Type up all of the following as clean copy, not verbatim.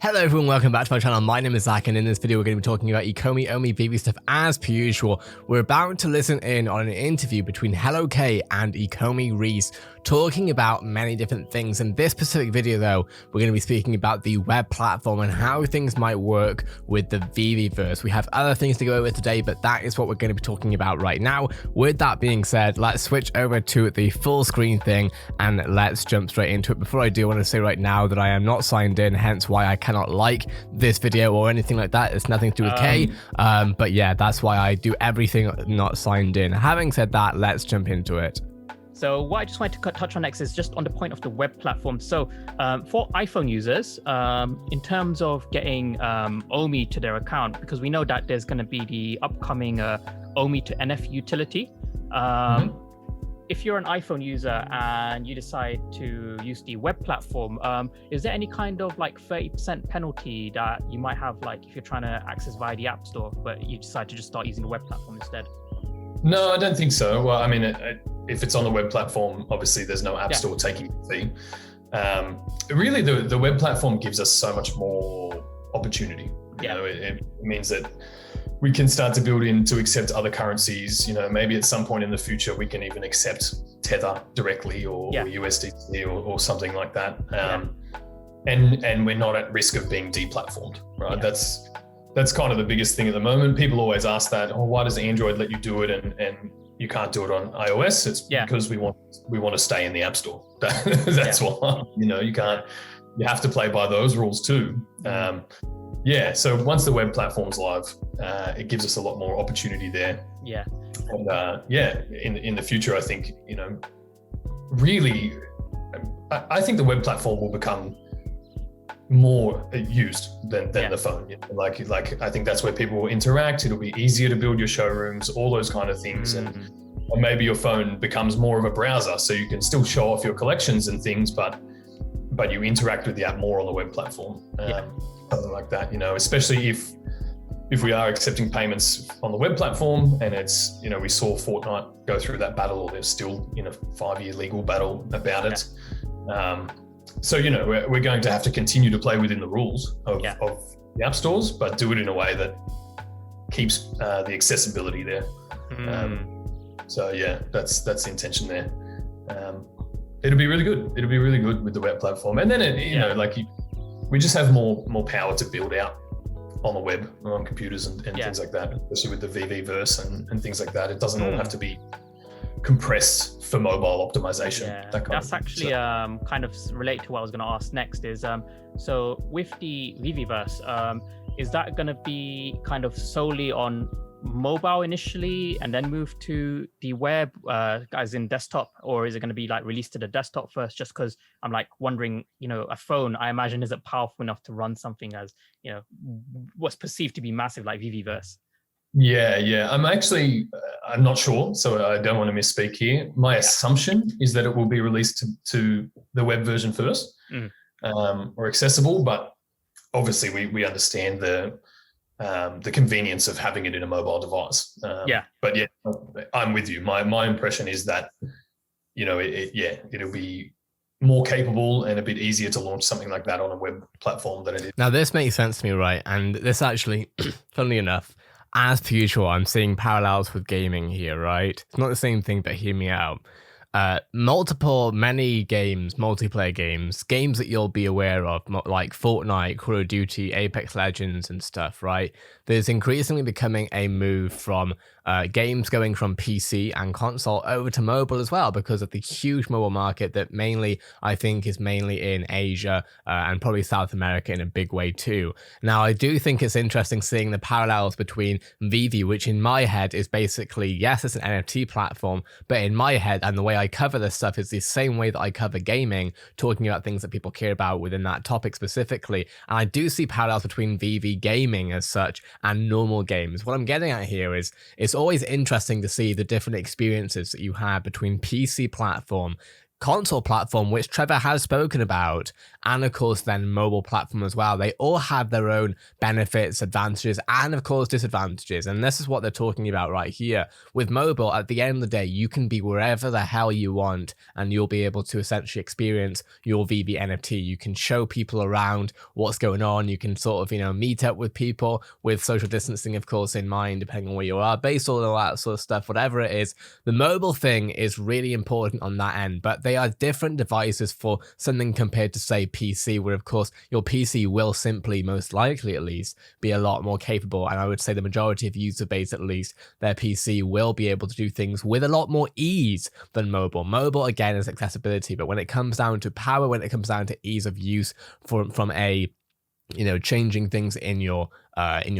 Hello everyone, welcome back to my channel. My name is Zach, and in this video we're going to be talking about Ecomi only VeVe stuff as per usual. We're about to listen in on an interview between HelloK and Ecomi Rhys talking about many different things. In this specific video though, we're going to be speaking about the web platform and how things might work with the Veve Veveverse. We have other things to go over today, but that is what we're going to be talking about right now. With that being said, let's switch over to the full screen thing and let's jump straight into it. Before I do, I want to say right now that I am not signed in, hence why I cannot like this video or anything like that. It's nothing to do with K, but yeah, that's why I do everything not signed in. Having said that, let's jump into it. So what I just wanted to touch on next is just on the point of the web platform. So for iPhone users, in terms of getting Omi to their account, because we know that there's going to be the upcoming Omi to NFT utility. If you're an iPhone user and you decide to use the web platform, is there any kind of like 30% penalty that you might have, like if you're trying to access via the App Store, but you decide to just start using the web platform instead? No, I don't think so. Well, I mean, if it's on the web platform, obviously there's no App Store taking the fee. Really, the web platform gives us so much more opportunity. You know, it means that we can start to build in to accept other currencies. You know, maybe at some point in the future, we can even accept Tether directly or USDC or something like that. And we're not at risk of being deplatformed, right? That's kind of the biggest thing at the moment. People always ask that, oh, why does Android let you do it and you can't do it on iOS? It's because we want to stay in the App Store. That's why, you know, you have to play by those rules too. So once the web platform's live, it gives us a lot more opportunity there. And in the future, I think, you know, really, I think the web platform will become more used than the phone. You know, like I think that's where people will interact. It'll be easier to build your showrooms, all those kind of things. Or maybe your phone becomes more of a browser, so you can still show off your collections and things, but you interact with the app more on the web platform. Something like that, you know, especially if we are accepting payments on the web platform, and it's, you know, we saw Fortnite go through that battle, or there's still, you know, 5-year legal battle about it. So, you know, we're going to have to continue to play within the rules of the app stores, but do it in a way that keeps the accessibility there. So yeah, that's the intention there. It'll be really good. It'll be really good with the web platform, and then you know, like we just have more power to build out on the web, on computers and things like that, especially with the Veve Veveverse and things like that. It doesn't all have to be compressed for mobile optimization. That's actually kind of related to what I was going to ask next is, so with the Veveverse, is that going to be kind of solely on mobile initially and then move to the web as in desktop, or is it going to be like released to the desktop first? Just because I'm like wondering, you know, a phone I imagine isn't powerful enough to run something as, you know, what's perceived to be massive like Veveverse. I'm not sure, so I don't want to misspeak here. My assumption is that it will be released to the web version first, or accessible, but obviously we understand the convenience of having it in a mobile device. But yeah, I'm with you. My impression is that, you know, it'll be more capable and a bit easier to launch something like that on a web platform than it is. Now this makes sense to me, right? And this actually, funnily enough, as per usual, I'm seeing parallels with gaming here, right? It's not the same thing, but hear me out. Many games, multiplayer games that you'll be aware of, like Fortnite, Call of Duty, Apex Legends and stuff, right? There's increasingly becoming a move from games going from PC and console over to mobile as well, because of the huge mobile market that I think is mainly in Asia and probably South America in a big way too. Now, I do think it's interesting seeing the parallels between Veve, which in my head is basically, yes, it's an NFT platform, but in my head and the way I cover this stuff is the same way that I cover gaming, talking about things that people care about within that topic specifically. And I do see parallels between Veve gaming as such and normal games. What I'm getting at here is it's always interesting to see the different experiences that you have between PC platform, console platform, which Trevor has spoken about, and of course then mobile platform as well. They all have their own benefits, advantages, and of course disadvantages. And this is what they're talking about right here. With mobile, at the end of the day, you can be wherever the hell you want, and you'll be able to essentially experience your VeVe NFT. You can show people around what's going on. You can sort of, you know, meet up with people with social distancing, of course, in mind, depending on where you are, based on all that sort of stuff, whatever it is. The mobile thing is really important on that end, but they are different devices for something compared to, say, PC, where of course your PC will simply, most likely at least, be a lot more capable. And I would say the majority of user base, at least, their PC will be able to do things with a lot more ease than mobile. Mobile, again, is accessibility, but when it comes down to power, when it comes down to ease of use from a, you know, changing things in your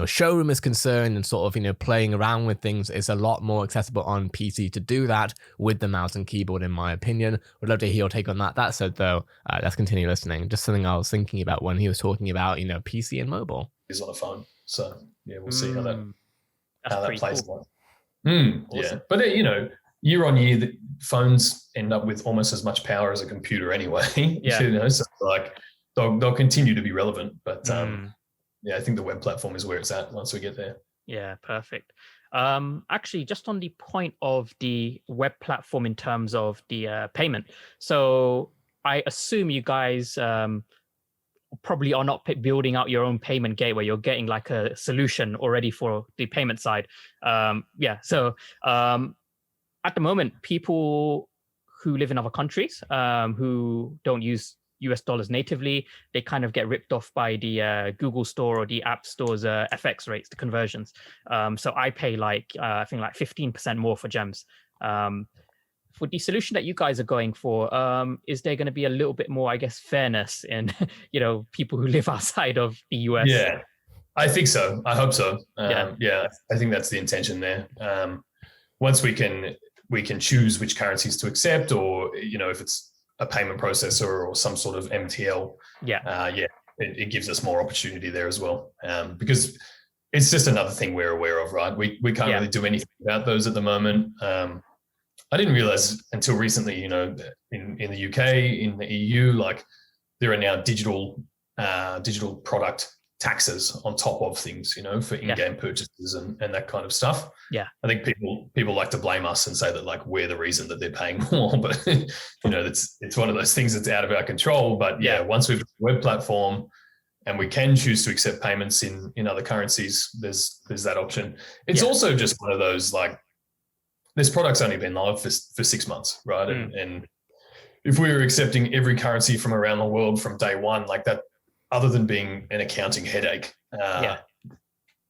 showroom is concerned, and sort of, you know, playing around with things, is a lot more accessible on PC to do that with the mouse and keyboard, in my opinion. Would love to hear your take on that. That said, though, let's continue listening. Just something I was thinking about when he was talking about, you know, PC and mobile. Is on a phone, so yeah, we'll see how that plays cool. out. Awesome. Yeah, but you know, year on year, the phones end up with almost as much power as a computer anyway. Yeah. You know, so like they'll continue to be relevant, but yeah, I think the web platform is where it's at once we get there. Yeah, perfect. Actually, just on the point of the web platform in terms of the payment. So I assume you guys probably are not building out your own payment gateway. You're getting like a solution already for the payment side. Yeah. So at the moment, people who live in other countries who don't use US dollars natively, they kind of get ripped off by the Google Store or the App Store's FX rates, the conversions. So I pay like, I think like 15% more for gems. For the solution that you guys are going for, is there going to be a little bit more, I guess, fairness in, you know, people who live outside of the US? Yeah, I think so. I hope so. Yeah, I think that's the intention there. Once we can choose which currencies to accept, or, you know, if it's a payment processor or some sort of MTL, it gives us more opportunity there as well. Because it's just another thing we're aware of, right? We can't really do anything about those at the moment. I didn't realize until recently, you know, in the UK, in the EU, like there are now digital product taxes on top of things, you know, for in-game purchases and that kind of stuff. Yeah. I think people like to blame us and say that like we're the reason that they're paying more, but you know, it's one of those things that's out of our control. But yeah, once we've got a web platform and we can choose to accept payments in other currencies, there's that option. It's also just one of those, like, this product's only been live for 6 months, right? And if we were accepting every currency from around the world from day one, like that, other than being an accounting headache,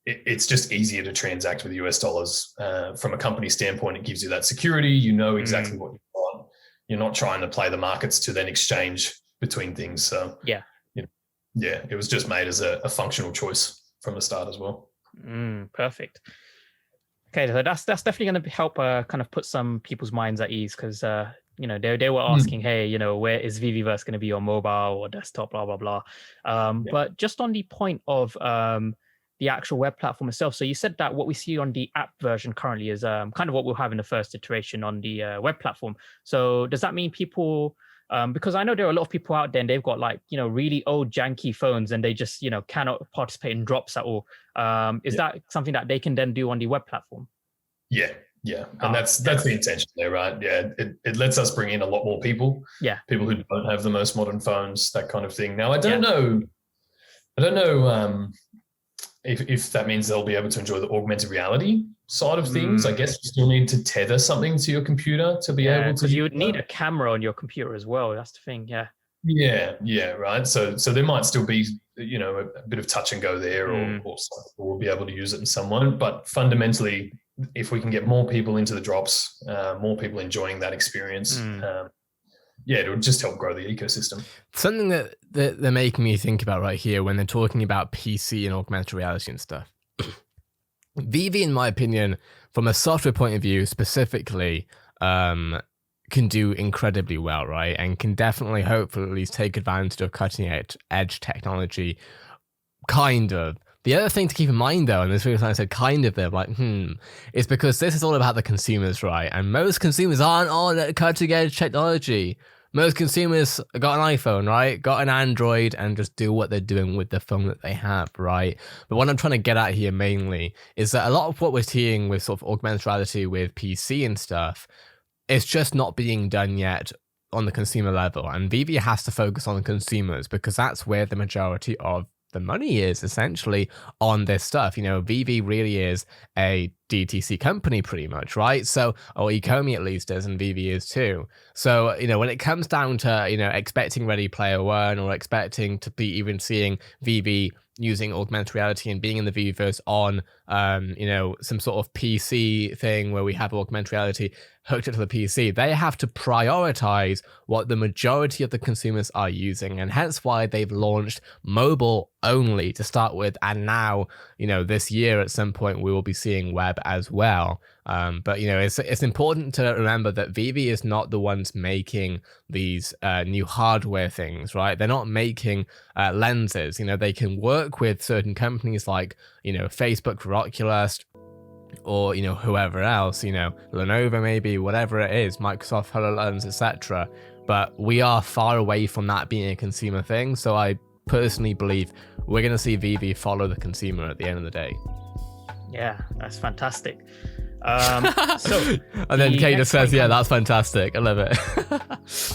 it's just easier to transact with US dollars. From a company standpoint, it gives you that security. You know exactly what you want. You're not trying to play the markets to then exchange between things. So it was just made as a functional choice from the start as well. Perfect. Okay, so that's definitely going to help kind of put some people's minds at ease, because you know, they were asking, hey, you know, where is VeVeVersE going to be on mobile or desktop, blah blah blah. But just on the point of the actual web platform itself, so you said that what we see on the app version currently is kind of what we'll have in the first iteration on the web platform. So does that mean people, because I know there are a lot of people out there and they've got like, you know, really old janky phones and they just, you know, cannot participate in drops at all. Is that something that they can then do on the web platform? Yeah. And that's the intention there, right? Yeah. It lets us bring in a lot more people. Yeah. People who don't have the most modern phones, that kind of thing. Now, I don't know if that means they'll be able to enjoy the augmented reality side of things. I guess you still need to tether something to your computer to be able to. Because you would need a camera on your computer as well. That's the thing. Yeah, right. So there might still be, you know, a bit of touch and go there, or we'll be able to use it in some way. But fundamentally, if we can get more people into the drops, more people enjoying that experience, it would just help grow the ecosystem. Something that they're making me think about right here when they're talking about PC and augmented reality and stuff. VeVe, in my opinion, from a software point of view specifically, can do incredibly well, right? And can definitely, hopefully, at least take advantage of cutting edge technology, kind of. The other thing to keep in mind, though, and this reason I said kind of, they're like, is because this is all about the consumers, right? And most consumers aren't on cutting edge technology, Most consumers got an iPhone, right? Got an Android and just do what they're doing with the phone that they have, right? But what I'm trying to get at here mainly is that a lot of what we're seeing with sort of augmented reality with PC and stuff, it's just not being done yet on the consumer level. And VeVe has to focus on the consumers because that's where the majority of the money is essentially on this stuff. You know, VeVe really is a DTC company pretty much, right? So, or Ecomi at least is, and VeVe is too. So, you know, when it comes down to, you know, expecting Ready Player One or expecting to be even seeing VeVe using augmented reality and being in the Veveverse on, you know, some sort of PC thing where we have augmented reality hooked up to the PC, they have to prioritize what the majority of the consumers are using. And hence why they've launched mobile only to start with. And now, you know, this year at some point, we will be seeing web as well. But, you know, it's important to remember that VeVe is not the ones making these new hardware things, right? They're not making lenses. You know, they can work with certain companies like, you know, Facebook for Oculus, or, you know, whoever else, you know, Lenovo maybe, whatever it is, Microsoft HoloLens, etc. But we are far away from that being a consumer thing. So I personally believe we're going to see VeVe follow the consumer at the end of the day. Yeah, that's fantastic. So and then Kate just says, yeah, that's fantastic. I love it.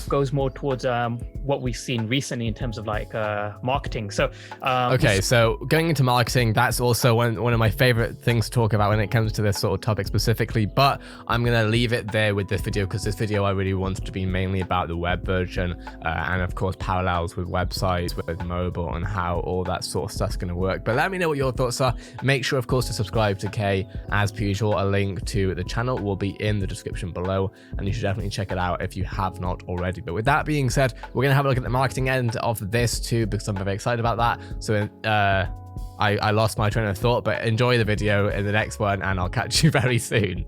Goes more towards what we've seen recently in terms of like marketing. So okay, so going into marketing, that's also one of my favorite things to talk about when it comes to this sort of topic specifically, but I'm going to leave it there with this video because this video I really wanted to be mainly about the web version and of course parallels with websites, with mobile, and how all that sort of stuff's going to work. But let me know what your thoughts are. Make sure of course to subscribe to Kay as per usual. A link to the channel will be in the description below, and you should definitely check it out if you have not already. But with that being said, we're going to have a look at the marketing end of this too, because I'm very excited about that. So I lost my train of thought, but enjoy the video in the next one, and I'll catch you very soon.